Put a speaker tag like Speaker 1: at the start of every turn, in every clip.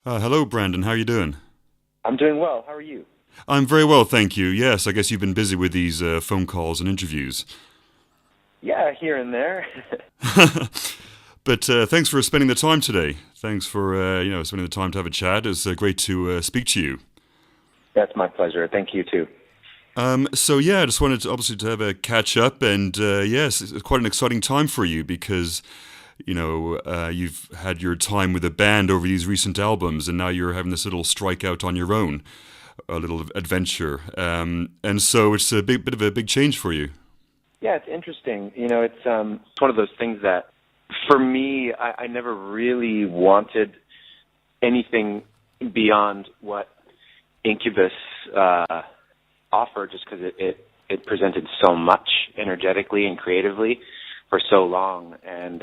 Speaker 1: Hello, Brandon. How are you doing?
Speaker 2: I'm doing well. How are you?
Speaker 1: I'm very well, thank you. Yes, I guess you've been busy with these phone calls and interviews.
Speaker 2: Yeah, here and there.
Speaker 1: But thanks for spending the time today. Thanks for spending the time to have a chat. It's great to speak to you.
Speaker 2: That's my pleasure. Thank you too.
Speaker 1: So yeah, I just wanted to obviously to have a catch up, and yes, it's quite an exciting time for you because you've had your time with a band over these recent albums, and now you're having this little strikeout on your own, a little adventure, and so it's a bit of a big change for you.
Speaker 2: Yeah, it's interesting. It's one of those things that, for me, I never really wanted anything beyond what Incubus offered, just because it presented so much energetically and creatively for so long, and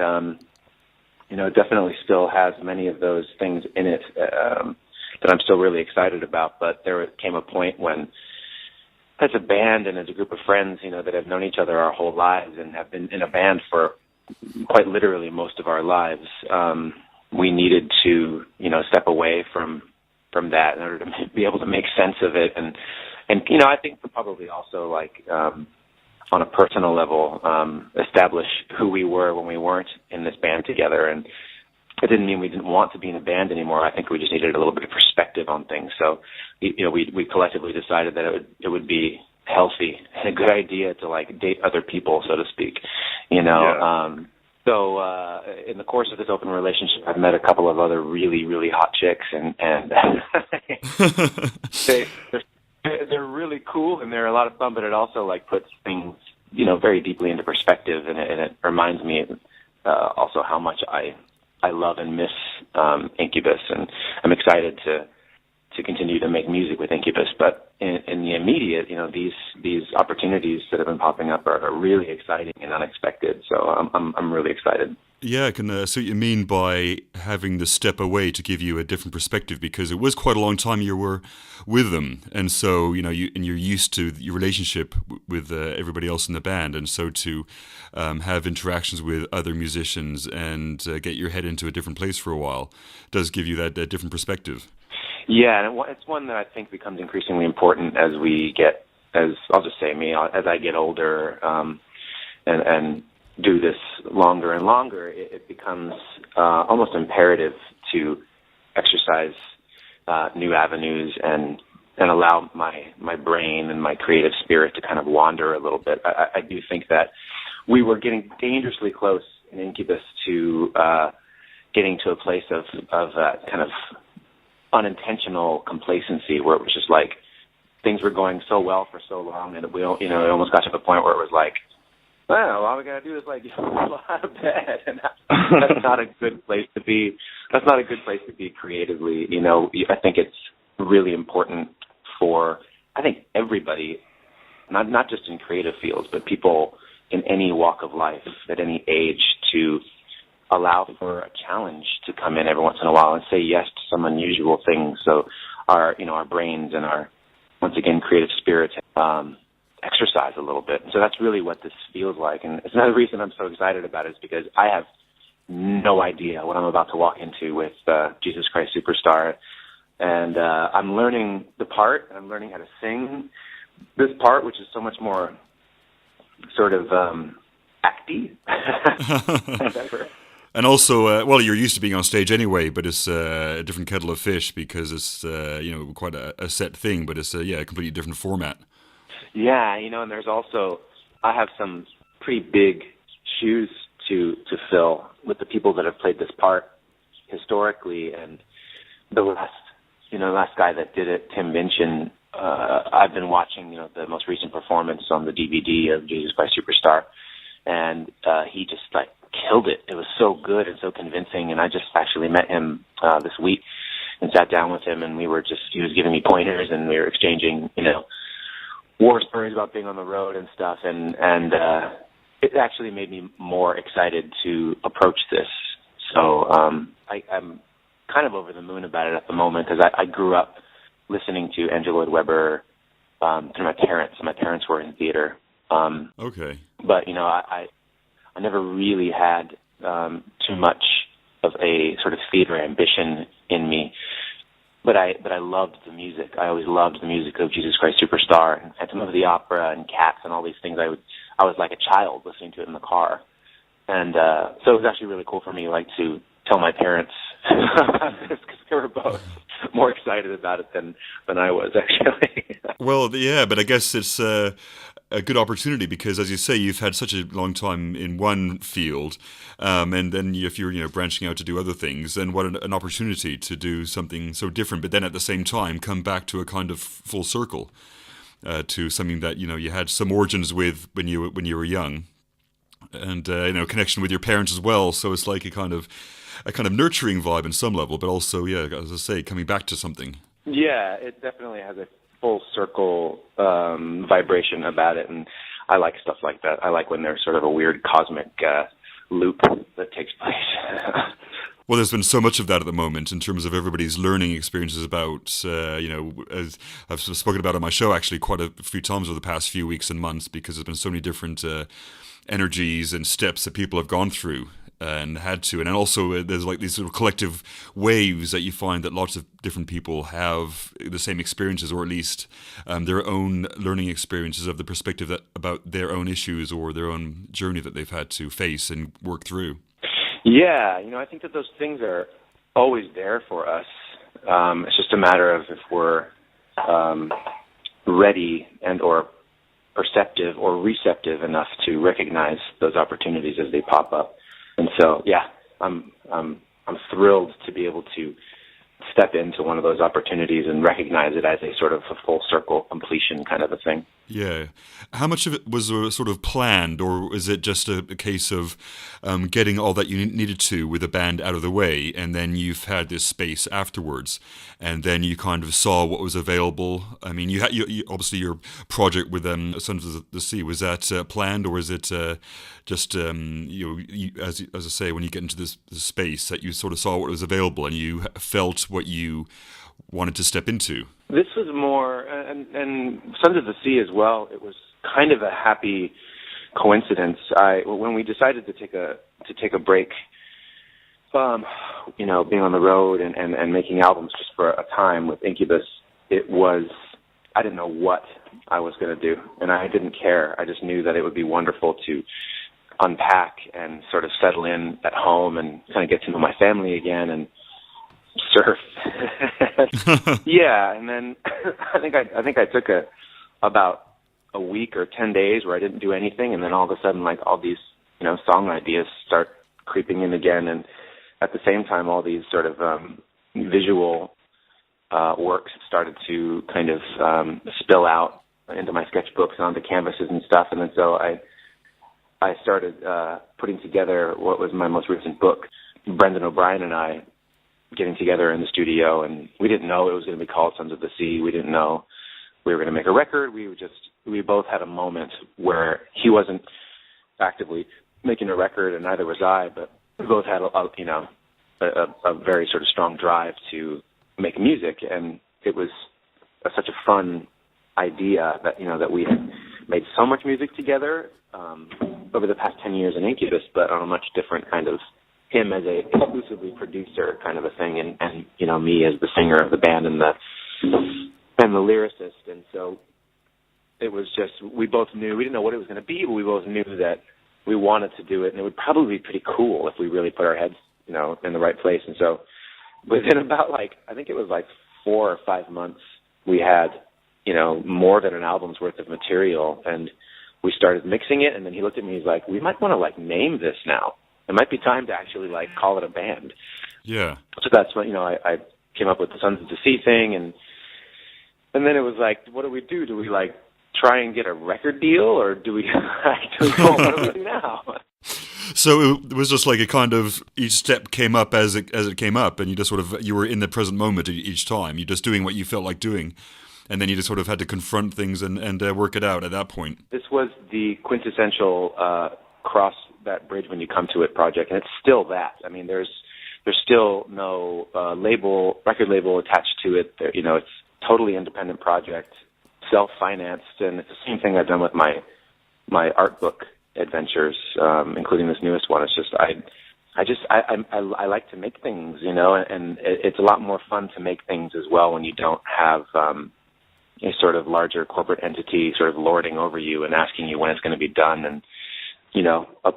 Speaker 2: it definitely still has many of those things in it that I'm still really excited about. But there came a point when, as a band and as a group of friends, that have known each other our whole lives and have been in a band for quite literally most of our lives, we needed to, step away from that in order to be able to make sense of it, and I think probably also on a personal level, establish who we were when we weren't in this band together. And it didn't mean we didn't want to be in a band anymore. I think we just needed a little bit of perspective on things. So, we collectively decided that it would be healthy and a good idea to date other people, so to speak.
Speaker 1: Yeah.
Speaker 2: So in the course of this open relationship, I've met a couple of other really, really hot chicks, and they're really cool and they're a lot of fun, but it also puts things very deeply into perspective, and it reminds me also how much I love and miss Incubus, and I'm excited to continue to make music with Incubus. But in the immediate, these opportunities that have been popping up are really exciting and unexpected. So I'm really excited.
Speaker 1: Yeah, I can see what you mean by having the step away to give you a different perspective, because it was quite a long time you were with them, and so you're used to your relationship with everybody else in the band, and so to have interactions with other musicians and get your head into a different place for a while does give you that different perspective.
Speaker 2: Yeah, and it's one that I think becomes increasingly important as I'll just say me, as I get older, and do this longer and longer, it becomes almost imperative to exercise new avenues and allow my brain and my creative spirit to kind of wander a little bit. I do think that we were getting dangerously close in Incubus to getting to a place of kind of unintentional complacency, where it was just things were going so well for so long, and it almost got to the point where it was well, all we gotta do is fall out of bed, and that's not a good place to be. That's not a good place to be creatively. I think it's really important for everybody, not just in creative fields, but people in any walk of life, at any age, to allow for a challenge to come in every once in a while and say yes to some unusual things. So our brains and our, once again, creative spirits exercise a little bit. So that's really what this feels like. And it's another reason I'm so excited about it, is because I have no idea what I'm about to walk into with Jesus Christ Superstar. And I'm learning the part, and I'm learning how to sing this part, which is so much more sort of acty than ever.
Speaker 1: And also, well, you're used to being on stage anyway, but it's a different kettle of fish, because it's quite a set thing, but it's a completely different format.
Speaker 2: Yeah, and there's also, I have some pretty big shoes to fill with the people that have played this part historically, and the last guy that did it, Tim Minchin, I've been watching, the most recent performance on the DVD of Jesus Christ Superstar, and he just killed it. It was so good and so convincing, and I just actually met him this week and sat down with him, and he was giving me pointers, and we were exchanging, war stories about being on the road and stuff, and it actually made me more excited to approach this. So I'm kind of over the moon about it at the moment, because I grew up listening to Andrew Lloyd Webber through my parents, and my parents were in theater.
Speaker 1: Okay.
Speaker 2: But, I never really had too much of a sort of theater ambition in me. but I loved the music. I always loved the music of Jesus Christ Superstar and Phantom of the Opera and Cats and all these things. I was like a child listening to it in the car, and so it was actually really cool for me, like, to tell my parents about this, because they were both more excited about it than I was, actually.
Speaker 1: Well, yeah, but I guess it's a good opportunity because, as you say, you've had such a long time in one field, and then if you're branching out to do other things, then what an opportunity to do something so different. But then at the same time, come back to a kind of full circle to something that you had some origins with when you were young, and connection with your parents as well. So it's like a kind of nurturing vibe in some level, but also, yeah, as I say, coming back to something.
Speaker 2: Yeah, it definitely has a full circle vibration about it, and I like stuff like that. I like when there's sort of a weird cosmic loop that takes place.
Speaker 1: Well, there's been so much of that at the moment in terms of everybody's learning experiences about, as I've spoken about on my show actually quite a few times over the past few weeks and months, because there's been so many different energies and steps that people have gone through and had to. And also there's like these sort of collective waves that you find that lots of different people have the same experiences, or at least their own learning experiences of the perspective about their own issues or their own journey that they've had to face and work through.
Speaker 2: Yeah, I think that those things are always there for us. It's just a matter of if we're ready and or perceptive or receptive enough to recognize those opportunities as they pop up. And so, yeah, I'm thrilled to be able to step into one of those opportunities and recognize it as a sort of a full circle completion kind of a thing.
Speaker 1: Yeah. How much of it was sort of planned, or is it just a case of getting all that you needed to with the band out of the way, and then you've had this space afterwards, and then you kind of saw what was available? I mean, you obviously your project with Sons of the Sea, was that planned, or is it just as I say, when you get into this space that you sort of saw what was available and you felt what you wanted to step into?
Speaker 2: This was more, and Sons of the Sea as well, it was kind of a happy coincidence. When we decided to take a break, being on the road and making albums just for a time with Incubus, I didn't know what I was going to do, and I didn't care. I just knew that it would be wonderful to unpack and sort of settle in at home and kind of get to know my family again and surf. Yeah, and then I think I took about a week or 10 days where I didn't do anything, and then all of a sudden, like, all these song ideas start creeping in again, and at the same time, all these sort of visual works started to kind of spill out into my sketchbooks and onto canvases and stuff, and then so I started putting together what was my most recent book. Brendon O'Brien and I getting together in the studio, and we didn't know it was going to be called Sons of the Sea. We didn't know we were going to make a record. We both had a moment where he wasn't actively making a record, and neither was I, but we both had a very sort of strong drive to make music, and it was such a fun idea that we had made so much music together over the past 10 years in Incubus, but on a much different kind of, him as a exclusively producer kind of a thing, and me as the singer of the band and the lyricist. And so it was just, we both knew, we didn't know what it was going to be, but we both knew that we wanted to do it, and it would probably be pretty cool if we really put our heads in the right place. And so within about I think it was 4 or 5 months, we had more than an album's worth of material, and we started mixing it. And then he looked at me, he's like, we might want to name this now. It might be time to actually call it a band.
Speaker 1: Yeah.
Speaker 2: So that's when I came up with the Sons of the Sea thing, and then it was what do we do? Do we try and get a record deal, or do we what do we do now?
Speaker 1: So it was just like a kind of, each step came up as it came up, and you just you were in the present moment each time. You're just doing what you felt like doing, and then you just sort of had to confront things and work it out at that point. This
Speaker 2: was the quintessential cross that bridge when you come to it project, and it's still that. I mean, there's still no record label attached to it. It's totally independent project, self-financed, and it's the same thing I've done with my art book adventures, including this newest one. It's just I I like to make things, and it's a lot more fun to make things as well when you don't have a sort of larger corporate entity sort of lording over you and asking you when it's going to be done. And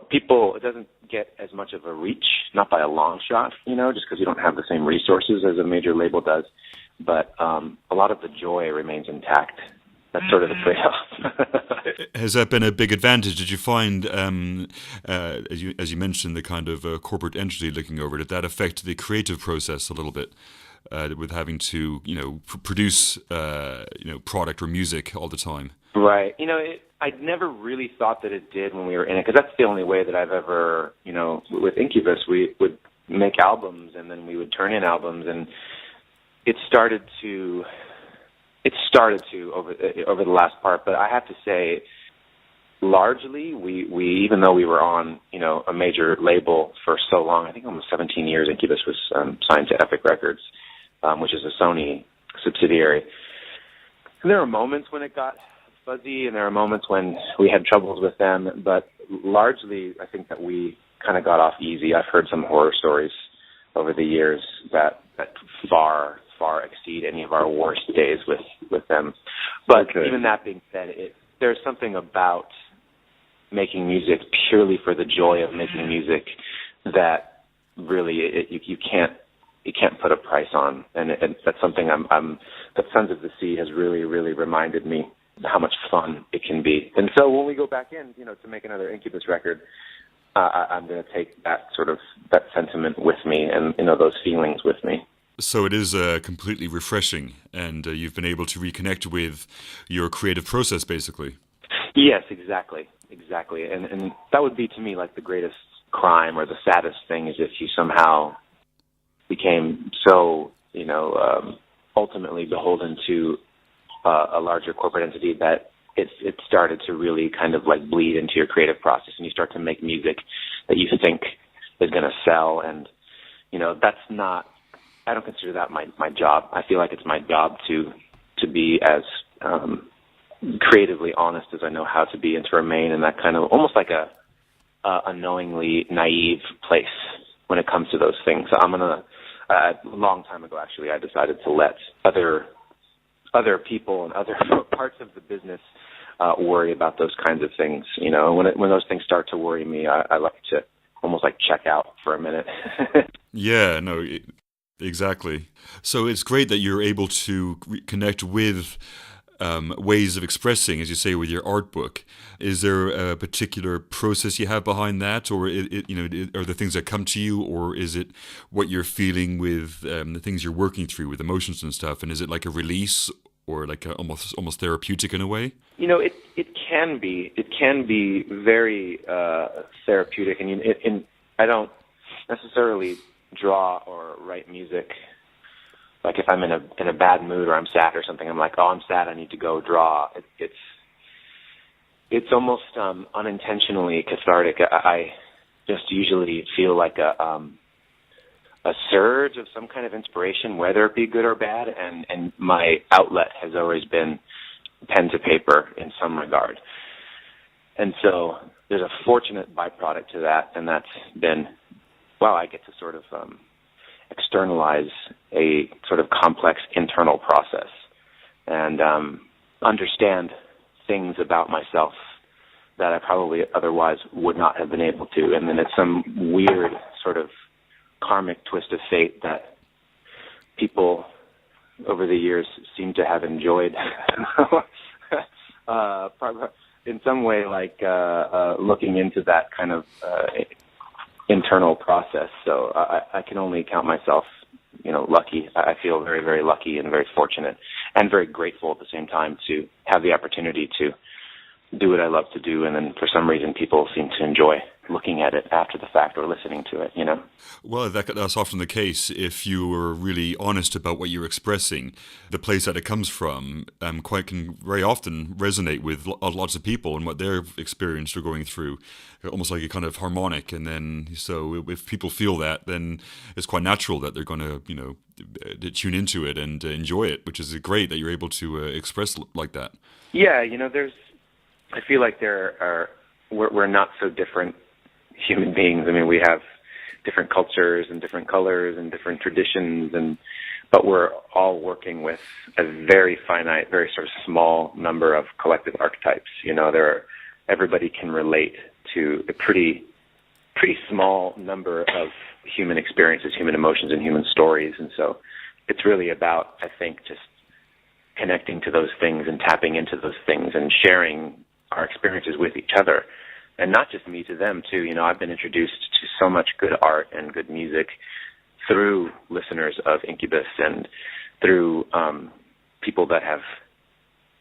Speaker 2: people, it doesn't get as much of a reach, not by a long shot, just because you don't have the same resources as a major label does. But a lot of the joy remains intact. That's sort of the trade-off.
Speaker 1: Has that been a big advantage? Did you find, as you mentioned, the kind of corporate entity looking over it, did that affect the creative process a little bit with having to, produce, product or music all the time?
Speaker 2: Right. I never really thought that it did when we were in it, because that's the only way that I've ever, with Incubus, we would make albums and then we would turn in albums, and it started to over the last part. But I have to say, largely, we even though we were on, a major label for so long, I think almost 17 years, Incubus was signed to Epic Records, which is a Sony subsidiary. And there were moments when it got fuzzy, and there are moments when we had troubles with them, but largely I think that we kind of got off easy. I've heard some horror stories over the years that far exceed any of our worst days with them. But even that being said, there's something about making music purely for the joy of making music that really you can't put a price on, and that's something that Sons of the Sea has really reminded me how much fun it can be. And so when we go back in, to make another Incubus record, I'm going to take that sentiment with me, and those feelings with me.
Speaker 1: So it is completely refreshing, and you've been able to reconnect with your creative process, basically.
Speaker 2: Yes, exactly. And that would be, to me, like the greatest crime or the saddest thing, is if you somehow became so, ultimately beholden to a larger corporate entity that it started to really kind of like bleed into your creative process, and you start to make music that you think is going to sell. And, that's not, I don't consider that my job. I feel like it's my job to be as creatively honest as I know how to be, and to remain in that kind of almost like a unknowingly naive place when it comes to those things. So a long time ago, actually, I decided to let other people and other parts of the business worry about those kinds of things. When those things start to worry me, I like to almost like check out for a minute.
Speaker 1: Yeah, no, exactly. So it's great that you're able to connect with ways of expressing, as you say, with your art book. Is there a particular process you have behind that, or are there things that come to you, or is it what you're feeling with the things you're working through with emotions and stuff? And is it like a release, or like almost therapeutic in a way?
Speaker 2: It can be. It can be very therapeutic, and I don't necessarily draw or write music. Like if I'm in a bad mood or I'm sad or something, I'm like, oh, I'm sad, I need to go draw. It's almost unintentionally cathartic. I just usually feel like a surge of some kind of inspiration, whether it be good or bad, and my outlet has always been pen to paper in some regard. And so there's a fortunate byproduct to that, and that's been, I get to sort of externalize a sort of complex internal process and understand things about myself that I probably otherwise would not have been able to. And then it's some weird sort of karmic twist of fate that people over the years seem to have enjoyed in some way, like looking into that kind of internal process. So I can only count myself, lucky. I feel very, very lucky and very fortunate and very grateful at the same time to have the opportunity to do what I love to do. And then for some reason, people seem to enjoy looking at it after the fact or listening to it,
Speaker 1: Well, that's often the case. If you were really honest about what you're expressing, the place that it comes from can very often resonate with lots of people and what they've experienced or going through, almost like a kind of harmonic. And then, so if people feel that, then it's quite natural that they're going to, tune into it and enjoy it, which is great that you're able to express like that.
Speaker 2: Yeah, I feel like we're not so different human beings. I mean, we have different cultures and different colors and different traditions, but we're all working with a very finite, very sort of small number of collective archetypes. Everybody can relate to a pretty small number of human experiences, human emotions, and human stories. And so it's really about, I think, just connecting to those things and tapping into those things and sharing our experiences with each other. And not just me to them, too. I've been introduced to so much good art and good music through listeners of Incubus and through people that have,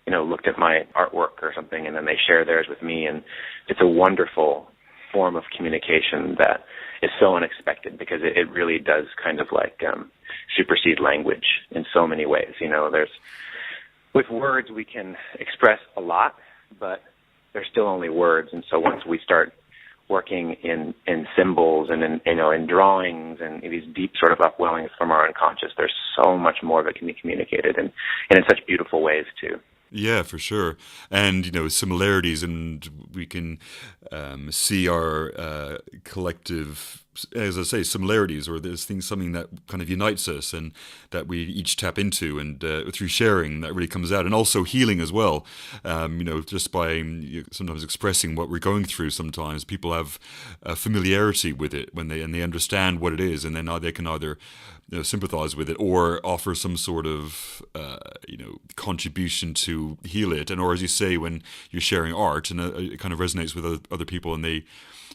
Speaker 2: looked at my artwork or something, and then they share theirs with me. And it's a wonderful form of communication that is so unexpected, because it really does kind of like supersede language in so many ways. With words we can express a lot, but they're still only words. And so once we start working in symbols and in drawings and in these deep sort of upwellings from our unconscious, there's so much more that can be communicated, and in such beautiful ways too.
Speaker 1: Yeah, for sure. And, similarities, and we can see our collective, as I say, similarities, or there's something that kind of unites us and that we each tap into, and through sharing that really comes out. And also healing as well, just by sometimes expressing what we're going through. Sometimes people have a familiarity with it when they understand what it is, and then they can either sympathize with it or offer some sort of contribution to heal it. And or, as you say, when you're sharing art and it kind of resonates with other people and they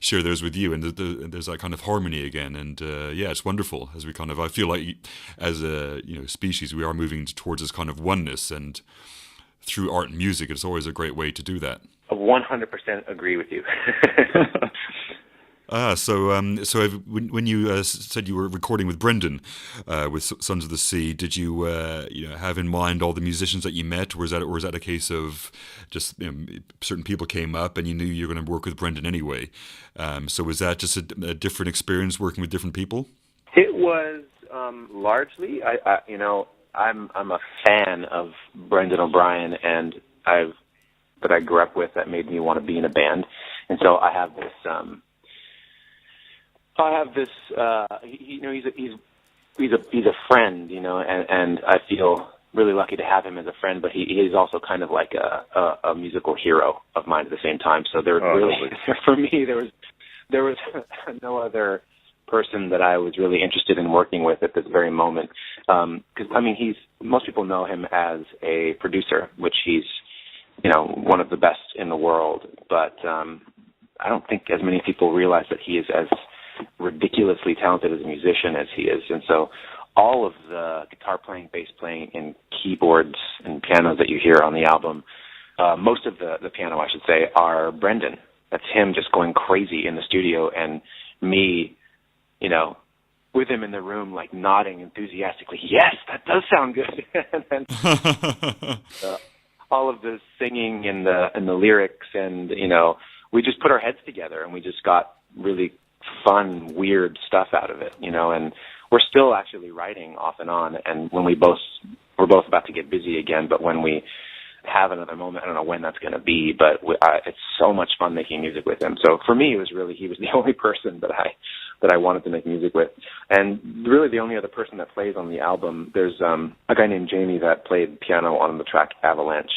Speaker 1: share theirs with you, and there's that kind of harmony again. And it's wonderful, as we kind of, I feel like as a species, we are moving towards this kind of oneness, and through art and music, it's always a great way to do that.
Speaker 2: 100% agree with you.
Speaker 1: When you said you were recording with Brendon, with Sons of the Sea, did you have in mind all the musicians that you met, or was that a case of just certain people came up and you knew you were going to work with Brendon anyway? So was that just a different experience working with different people?
Speaker 2: It was largely. I'm a fan of Brendon O'Brien, and that I grew up with, that made me want to be in a band, and so I have this. He's a friend, and I feel really lucky to have him as a friend, but he's also kind of like a musical hero of mine at the same time. So for me, there was no other person that I was really interested in working with at this very moment. Because most people know him as a producer, which he's, one of the best in the world, but I don't think as many people realize that he is as ridiculously talented as a musician as he is. And so all of the guitar playing, bass playing, and keyboards and pianos that you hear on the album, most of the piano, I should say, are Brendon. That's him just going crazy in the studio, and me, with him in the room, like nodding enthusiastically, yes, that does sound good. And then all of the singing and the lyrics, and we just put our heads together, and we just got really fun, weird stuff out of it, and we're still actually writing off and on. And when we're both about to get busy again, but when we have another moment, I don't know when that's going to be, but it's so much fun making music with him. So for me, he was the only person that I wanted to make music with, and really the only other person that plays on the album. There's a guy named Jamie that played piano on the track Avalanche,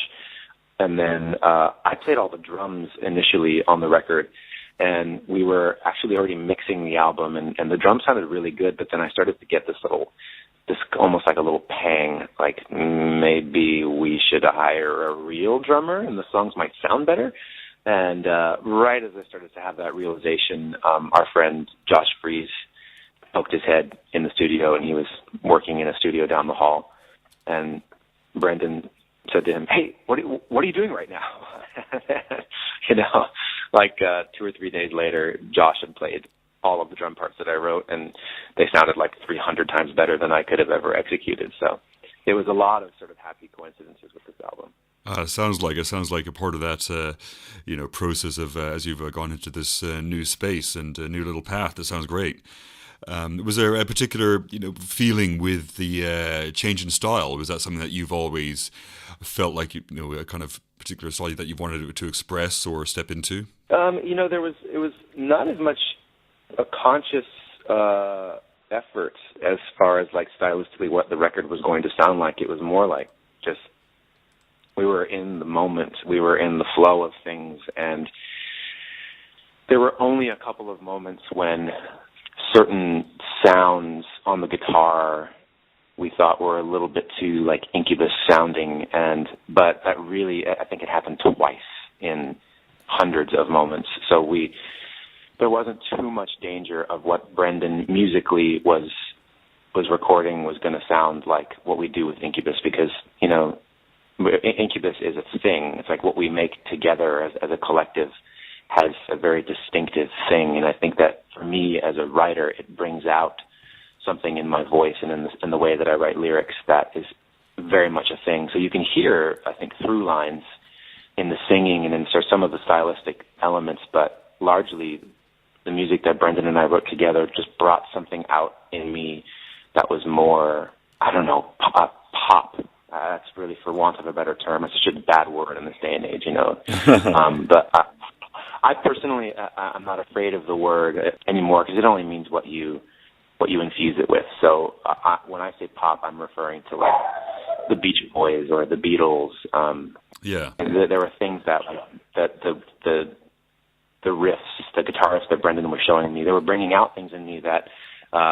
Speaker 2: and then I played all the drums initially on the record. And we were actually already mixing the album, and the drums sounded really good, but then I started to get this almost like a little pang, like maybe we should hire a real drummer and the songs might sound better. And right as I started to have that realization, our friend Josh Fries poked his head in the studio, and he was working in a studio down the hall. And Brendon said to him, "Hey, what are you doing right now?" Like 2 or 3 days later, Josh had played all of the drum parts that I wrote, and they sounded like 300 times better than I could have ever executed. So it was a lot of sort of happy coincidences with this album.
Speaker 1: It sounds like a part of that, process of as you've gone into this new space and a new little path. That sounds great. Was there a particular, feeling with the change in style? Was that something that you've always felt like, a kind of particular style that you wanted to express or step into?
Speaker 2: It was not as much a conscious effort as far as like stylistically what the record was going to sound like. It was more like just we were in the moment, we were in the flow of things, and there were only a couple of moments when certain sounds on the guitar we thought were a little bit too like Incubus sounding, but that really, I think it happened twice in hundreds of moments. So there wasn't too much danger of what Brendon musically was recording was going to sound like what we do with Incubus, because, you know, Incubus is a thing. It's like what we make together as a collective has a very distinctive thing, and I think that for me as a writer, it brings out something in my voice and in the way that I write lyrics that is very much a thing. So you can hear, I think, through lines in the singing and in some of the stylistic elements, but largely the music that Brendon and I wrote together just brought something out in me that was more, I don't know, pop. That's really, for want of a better term, it's such a bad word in this day and age, you know. But I personally, I'm not afraid of the word anymore, because it only means what you infuse it with. So when I say pop, I'm referring to like the Beach Boys or the Beatles.
Speaker 1: Yeah.
Speaker 2: And there were things that the riffs, the guitarists that Brendon was showing me, they were bringing out things in me that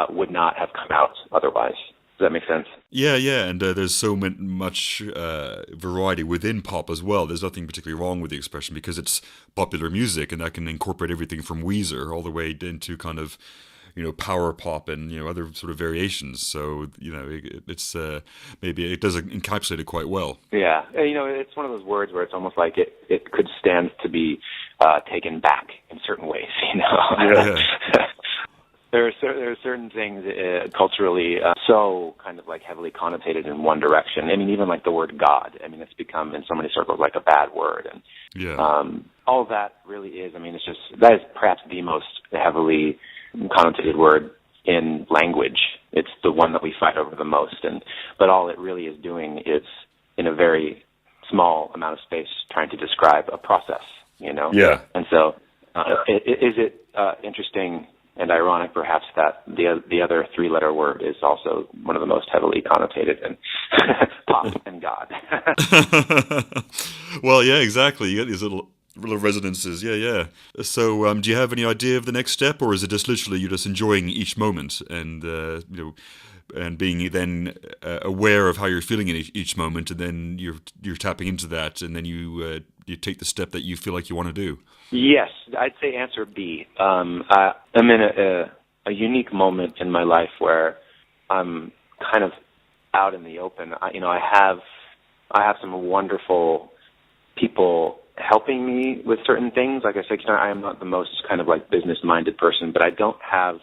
Speaker 2: would not have come out otherwise. Does that make sense?
Speaker 1: Yeah, and there's so much variety within pop as well. There's nothing particularly wrong with the expression, because it's popular music, and that can incorporate everything from Weezer all the way into kind of, you know, power pop and, you know, other sort of variations. So, you know, it's maybe it does encapsulate it quite well.
Speaker 2: Yeah, you know, it's one of those words where it's almost like it could stand to be taken back in certain ways, you know.
Speaker 1: Yeah.
Speaker 2: There are certain things culturally so kind of like heavily connotated in one direction. I mean, even like the word God. I mean, it's become in so many circles like a bad word, and all that really is. I mean, it's just that is perhaps the most heavily connotated word in language. It's the one that we fight over the most, but all it really is doing is, in a very small amount of space, trying to describe a process. You know.
Speaker 1: Yeah.
Speaker 2: And so, is it interesting and ironic, perhaps, that the other three-letter word is also one of the most heavily connotated, and pop and God.
Speaker 1: Well, yeah, exactly. You get these little resonances. Yeah. So, do you have any idea of the next step, or is it just literally you're just enjoying each moment and you know, and being then aware of how you're feeling in each moment, and then you're tapping into that, and then you take the step that you feel like you want to do?
Speaker 2: Yes, I'd say answer B. I'm in a unique moment in my life where I'm kind of out in the open. I have some wonderful people helping me with certain things. Like I said, I am not the most kind of like business-minded person, but I don't have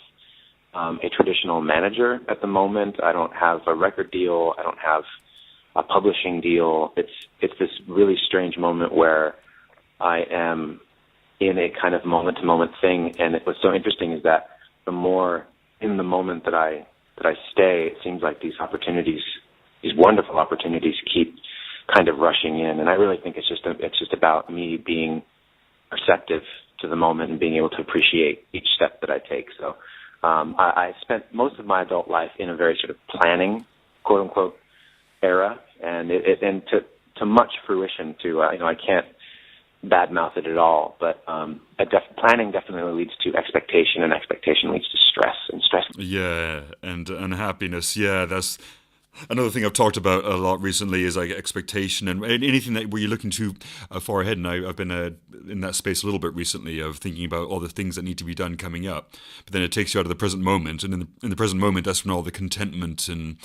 Speaker 2: a traditional manager at the moment. I don't have a record deal. I don't have a publishing deal. It's this really strange moment where I am in a kind of moment-to-moment thing, and what's so interesting is that the more in the moment that I stay, it seems like these wonderful opportunities keep kind of rushing in, and I really think it's just about me being perceptive to the moment and being able to appreciate each step that I take. So I spent most of my adult life in a very sort of planning, quote-unquote, era, and to much fruition. I can't badmouth it at all, but planning definitely leads to expectation, and expectation leads to stress, and stress.
Speaker 1: Yeah, and unhappiness. Yeah, that's another thing I've talked about a lot recently, is like expectation and anything that where you're looking too far ahead. And I've been in that space a little bit recently of thinking about all the things that need to be done coming up, but then it takes you out of the present moment, and in the present moment, that's when all the contentment and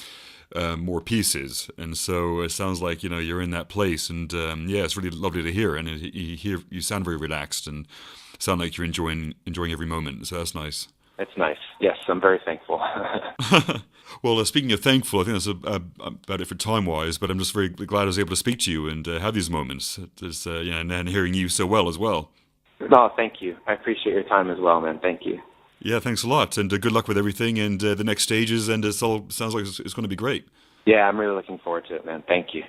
Speaker 1: more pieces. And so it sounds like, you know, you're in that place, and yeah, it's really lovely to hear. And you sound very relaxed and sound like you're enjoying every moment. So that's nice.
Speaker 2: It's nice. Yes, I'm very thankful.
Speaker 1: Well, speaking of thankful, I think that's about it for time-wise, but I'm just very glad I was able to speak to you and have these moments. And hearing you so well as well.
Speaker 2: No, thank you. I appreciate your time as well, man. Thank you.
Speaker 1: Yeah, thanks a lot, and good luck with everything and the next stages, and it all sounds like it's going to be great.
Speaker 2: Yeah, I'm really looking forward to it, man. Thank you.